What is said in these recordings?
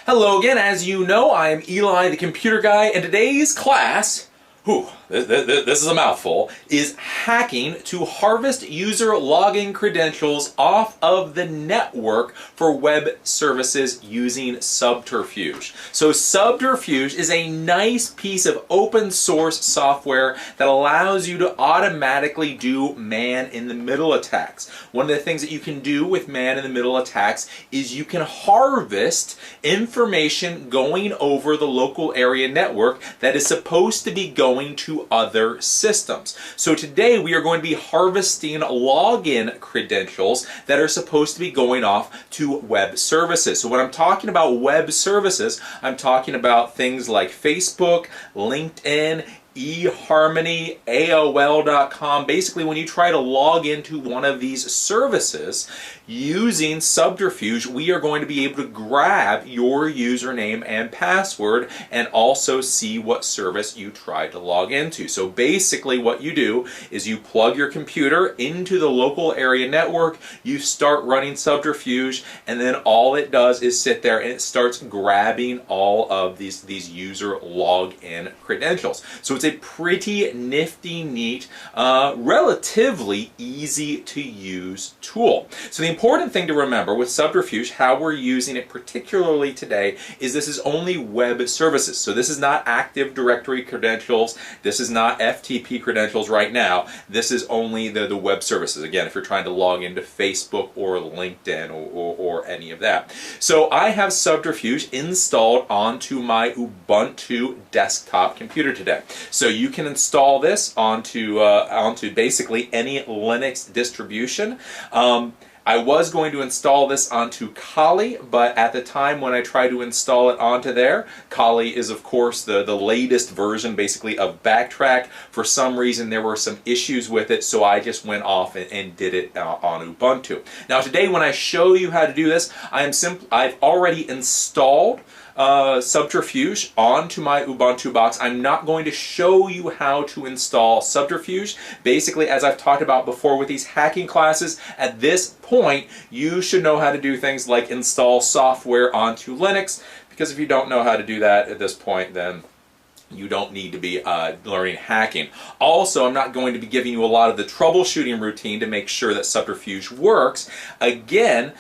Hello again, as you know, I am Eli the Computer Guy, and today's class, this is a mouthful, is hacking to harvest user login credentials off of the network for web services using Subterfuge. So Subterfuge is a nice piece of open source software that allows you to automatically do man-in-the-middle attacks. One of the things that you can do with man-in-the-middle attacks is you can harvest information going over the local area network that is supposed to be going to other systems. So today we are going to be harvesting login credentials that are supposed to be going off to web services. So when I'm talking about web services, I'm talking about things like Facebook, LinkedIn, eHarmony, AOL.com. Basically, when you try to log into one of these services using Subterfuge, we are going to be able to grab your username and password and also see what service you tried to log into. So basically what you do is you plug your computer into the local area network, you start running Subterfuge, and then all it does is sit there and it starts grabbing all of these user login credentials. So it's a pretty nifty, neat, relatively easy to use tool. So the important thing to remember with Subterfuge, how we're using it particularly today, is this is only web services. So this is not Active Directory credentials, this is not FTP credentials right now, this is only the web services. Again, if you're trying to log into Facebook or LinkedIn or any of that. So I have Subterfuge installed onto my Ubuntu desktop computer today. So you can install this onto basically any Linux distribution. I was going to install this onto Kali, but at the time when I tried to install it onto there, Kali is of course the latest version basically of Backtrack. For some reason there were some issues with it, so I just went off and did it on Ubuntu. Now today when I show you how to do this, I've already installed Subterfuge onto my Ubuntu box. I'm not going to show you how to install Subterfuge. Basically, as I've talked about before with these hacking classes, at this point you should know how to do things like install software onto Linux, because if you don't know how to do that at this point, then you don't need to be learning hacking. Also, I'm not going to be giving you a lot of the troubleshooting routine to make sure that Subterfuge works. Again,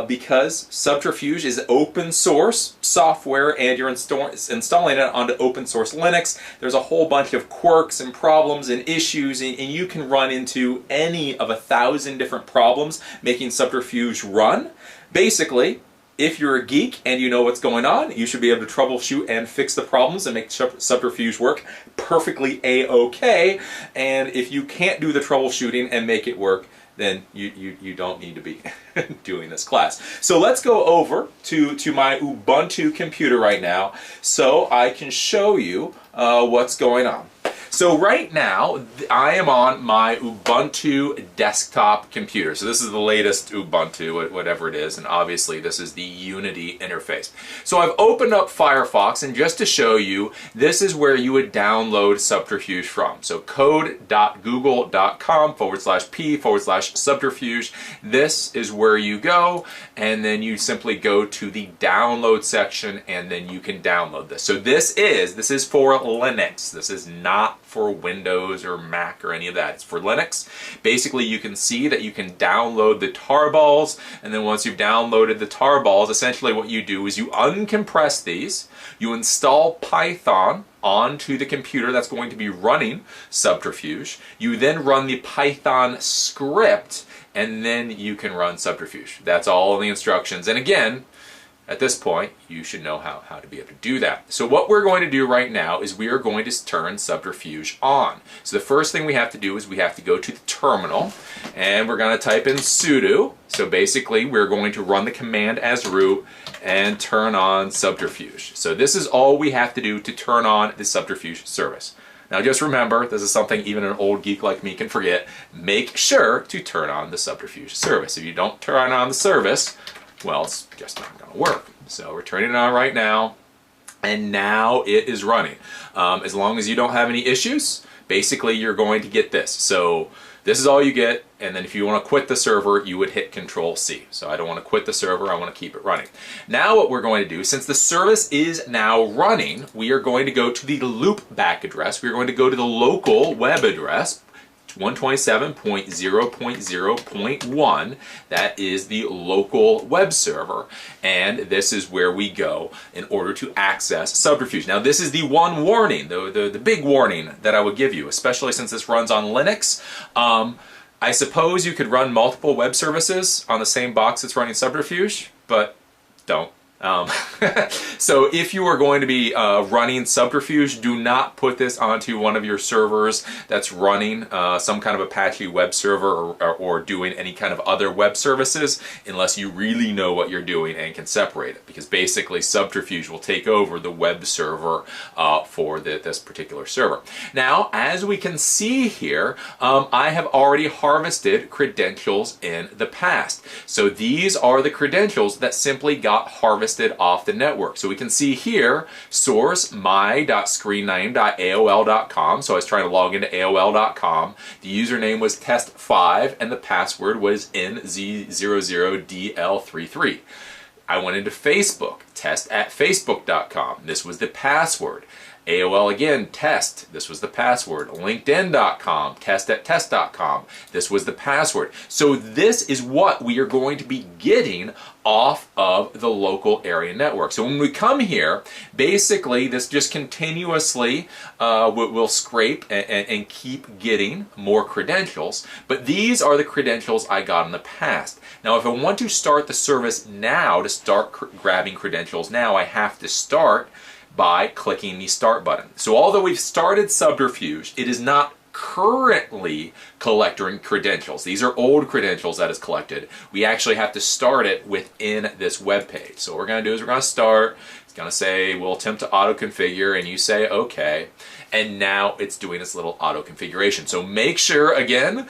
because Subterfuge is open source software and you're installing it onto open source Linux, there's a whole bunch of quirks and problems and issues, and you can run into any of 1,000 different problems making Subterfuge run. Basically, if you're a geek and you know what's going on, you should be able to troubleshoot and fix the problems and make Subterfuge work perfectly a-okay. And if you can't do the troubleshooting and make it work, then you don't need to be doing this class. So let's go over to my Ubuntu computer right now so I can show you what's going on. So right now, I am on my Ubuntu desktop computer. So this is the latest Ubuntu, whatever it is, and obviously this is the Unity interface. So I've opened up Firefox, and just to show you, this is where you would download Subterfuge from. So code.google.com/p/subterfuge. This is where you go, and then you simply go to the download section, and then you can download this. So this is for Linux. This is not for Windows or Mac or any of that. It's for Linux. Basically, you can see that you can download the tarballs, and then once you've downloaded the tarballs, essentially what you do is you uncompress these, you install Python onto the computer that's going to be running Subterfuge. You then run the Python script, and then you can run Subterfuge. That's all in the instructions. And again, at this point, you should know how to be able to do that. So what we're going to do right now is we are going to turn Subterfuge on. So the first thing we have to do is we have to go to the terminal, and we're going to type in sudo. So basically, we're going to run the command as root and turn on Subterfuge. So this is all we have to do to turn on the Subterfuge service. Now just remember, this is something even an old geek like me can forget. Make sure to turn on the Subterfuge service. If you don't turn on the service, well, it's just not going to work. So we're turning it on right now, and now it is running. As long as you don't have any issues, basically you're going to get this. So This is all you get, and then if you want to quit the server, you would hit Control-C. So I don't want to quit the server, I want to keep it running. Now what we're going to do, since the service is now running, we are going to go to the loopback address. We're going to go to the local web address, 127.0.0.1. That is the local web server, and this is where we go in order to access Subterfuge. Now this is the one warning, the big warning that I would give you, especially since this runs on Linux. I suppose you could run multiple web services on the same box that's running Subterfuge, but don't. So if you are going to be running Subterfuge, do not put this onto one of your servers that's running some kind of Apache web server or doing any kind of other web services unless you really know what you're doing and can separate it, because basically Subterfuge will take over the web server for this particular server. Now, as we can see here, I have already harvested credentials in the past. So these are the credentials that simply got harvested off the network. So we can see here, source my.screenname.aol.com. So I was trying to log into AOL.com. The username was test5 and the password was nz00dl33. I went into Facebook, test@facebook.com. This was the password. AOL again, test. This was the password. LinkedIn.com, test@test.com. This was the password. So this is what we are going to be getting off of the local area network. So when we come here, basically this just continuously will scrape and keep getting more credentials. But these are the credentials I got in the past. Now if I want to start the service now, to start grabbing credentials now, I have to start by clicking the start button. So although we've started Subterfuge, it is not currently collecting credentials. These are old credentials that is collected. We actually have to start it within this web page. So what we're going to do is we're going to start. It's going to say we'll attempt to auto configure, and you say okay, and now it's doing its little auto configuration. So make sure, again,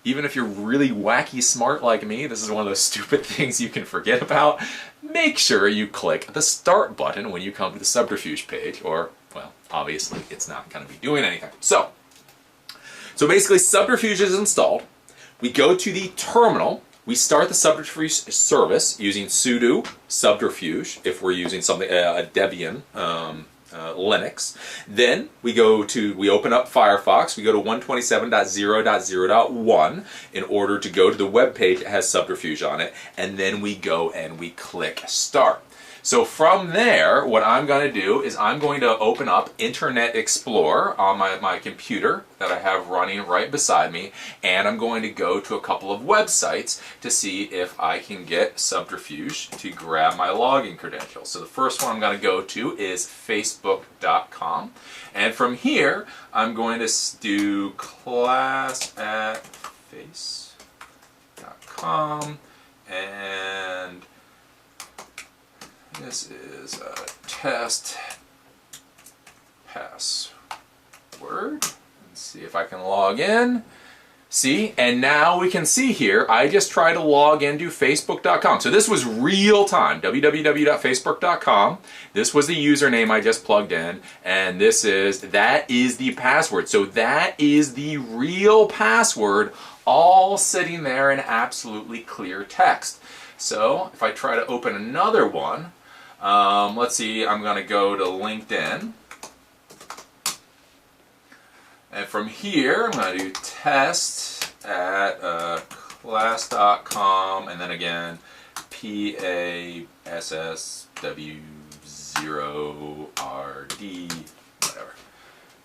even if you're really wacky smart like me, this is one of those stupid things you can forget about. Make sure you click the start button when you come to the Subterfuge page, or, well, obviously it's not going to be doing anything. So basically Subterfuge is installed. We go to the terminal. We start the Subterfuge service using sudo subterfuge if we're using something, a Debian Linux. Then we open up Firefox. We go to 127.0.0.1 in order to go to the web page that has Subterfuge on it, and then we go and we click start. So from there, what I'm going to do is I'm going to open up Internet Explorer on my computer that I have running right beside me, and I'm going to go to a couple of websites to see if I can get Subterfuge to grab my login credentials. So the first one I'm going to go to is facebook.com, and from here I'm going to do class@face.com, and this is a test password. Let's see if I can log in. See, and now we can see here, I just tried to log into facebook.com. So this was real time, www.facebook.com. This was the username I just plugged in, and that is the password. So that is the real password, all sitting there in absolutely clear text. So if I try to open another one, let's see, I'm going to go to LinkedIn. And from here, I'm going to do test@class.com, and then again, PASSW0RD, whatever.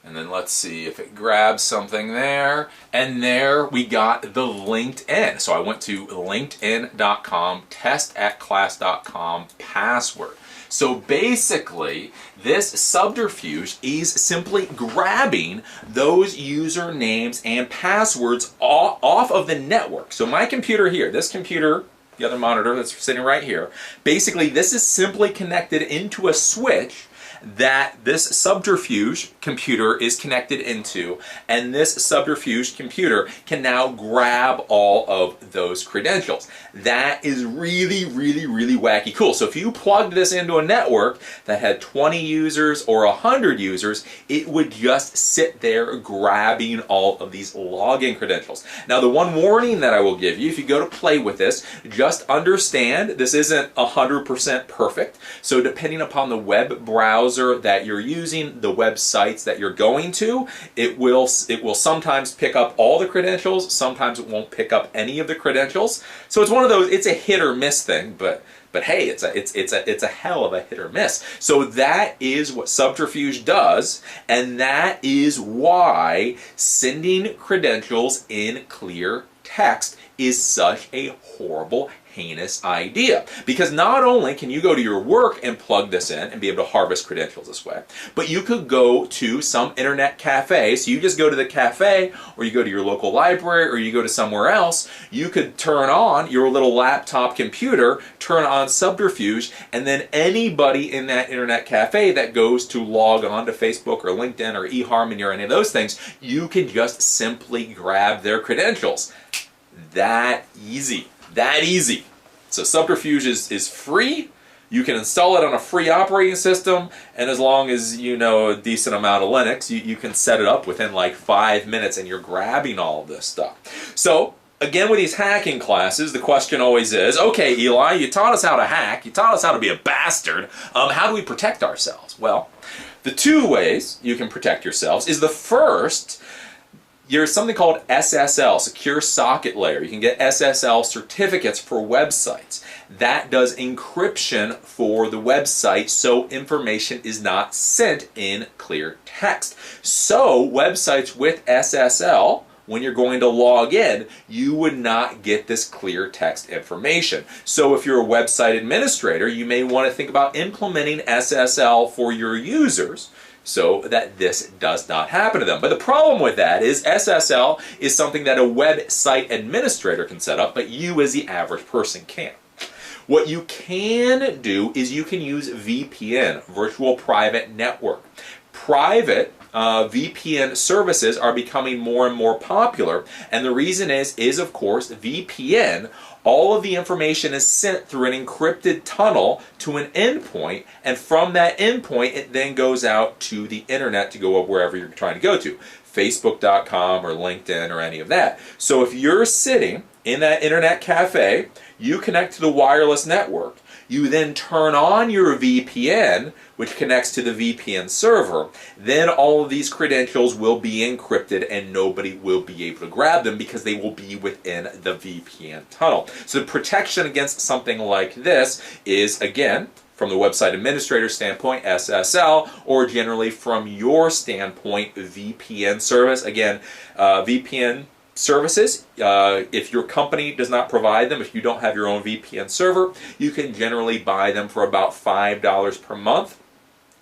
And then let's see if it grabs something there. And there we got the LinkedIn. So I went to linkedin.com, test@class.com password. So basically, this Subterfuge is simply grabbing those usernames and passwords off of the network. So my computer here, this computer, the other monitor that's sitting right here, basically this is simply connected into a switch that this Subterfuge computer is connected into, and this Subterfuge computer can now grab all of those credentials. That is really, really, really wacky cool. So if you plugged this into a network that had 20 users or 100 users, it would just sit there grabbing all of these login credentials. Now, the one warning that I will give you, if you go to play with this, just understand this isn't 100% perfect. So depending upon the web browser that you're using, the websites that you're going to, it will sometimes pick up all the credentials, sometimes it won't pick up any of the credentials. So it's one of those, it's a hit or miss thing, but hey, it's a hell of a hit or miss. So that is what Subterfuge does, and that is why sending credentials in clear text is such a horrible, heinous idea. Because not only can you go to your work and plug this in and be able to harvest credentials this way, but you could go to some internet cafe. So you just go to the cafe, or you go to your local library, or you go to somewhere else. You could turn on your little laptop computer, turn on Subterfuge, and then anybody in that internet cafe that goes to log on to Facebook or LinkedIn or eHarmony or any of those things, you can just simply grab their credentials. That easy. That easy. So Subterfuge is free. You can install it on a free operating system, and as long as you know a decent amount of Linux, you can set it up within like 5 minutes, and you're grabbing all of this stuff. So again, with these hacking classes, the question always is, okay, Eli, you taught us how to hack, you taught us how to be a bastard, how do we protect ourselves? Well, the two ways you can protect yourselves is the first, there's something called SSL, Secure Socket Layer. You can get SSL certificates for websites. That does encryption for the website so information is not sent in clear text. So websites with SSL, when you're going to log in, you would not get this clear text information. So if you're a website administrator, you may want to think about implementing SSL for your users so that this does not happen to them. But the problem with that is SSL is something that a website administrator can set up, but you as the average person can't. What you can do is you can use VPN, Virtual Private Network. Private VPN services are becoming more and more popular, and the reason is of course VPN, all of the information is sent through an encrypted tunnel to an endpoint, and from that endpoint it then goes out to the internet to go wherever you're trying to go to, Facebook.com or LinkedIn or any of that. So if you're sitting in that internet cafe, you connect to the wireless network, you then turn on your VPN, which connects to the VPN server, then all of these credentials will be encrypted and nobody will be able to grab them because they will be within the VPN tunnel. So the protection against something like this is, again, from the website administrator standpoint, SSL, or generally from your standpoint, VPN service. Again, VPN services, if your company does not provide them, if you don't have your own VPN server, you can generally buy them for about $5 per month.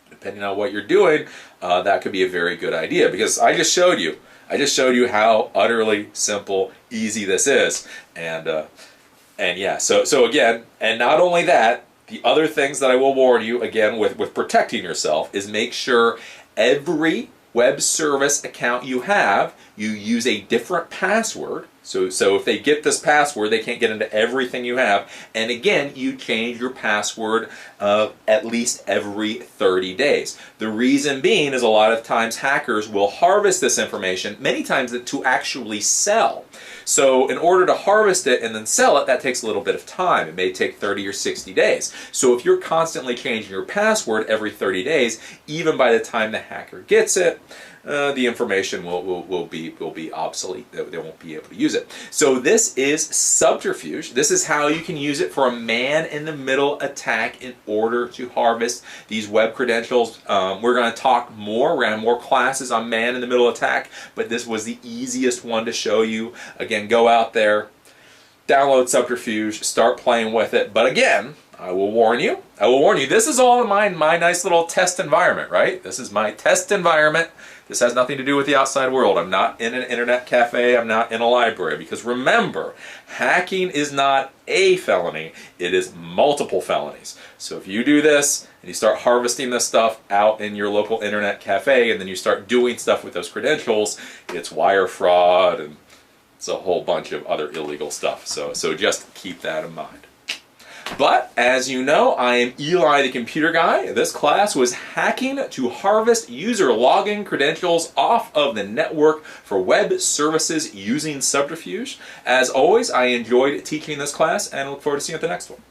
Depending on what you're doing, that could be a very good idea, because I just showed you how utterly simple, easy this is, and yeah, so again, and not only that, the other things that I will warn you again with protecting yourself is make sure every web service account you have, you use a different password. So if they get this password, they can't get into everything you have. And again, you change your password at least every 30 days. The reason being is a lot of times hackers will harvest this information, many times to actually sell. So in order to harvest it and then sell it, that takes a little bit of time. It may take 30 or 60 days. So if you're constantly changing your password every 30 days, even by the time the hacker gets it, the information will be obsolete. They won't be able to use it. So this is Subterfuge. This is how you can use it for a man-in-the-middle attack in order to harvest these web credentials. We're going to talk more. We're going to have more classes on man-in-the-middle attack, but this was the easiest one to show you. Again, go out there, download Subterfuge, start playing with it. But again, I will warn you, this is all in my nice little test environment, right? This is my test environment. This has nothing to do with the outside world. I'm not in an internet cafe. I'm not in a library. Because remember, hacking is not a felony. It is multiple felonies. So if you do this and you start harvesting this stuff out in your local internet cafe and then you start doing stuff with those credentials, it's wire fraud and it's a whole bunch of other illegal stuff. So just keep that in mind. But, as you know, I am Eli the Computer Guy. This class was hacking to harvest user login credentials off of the network for web services using Subterfuge. As always, I enjoyed teaching this class and I look forward to seeing you at the next one.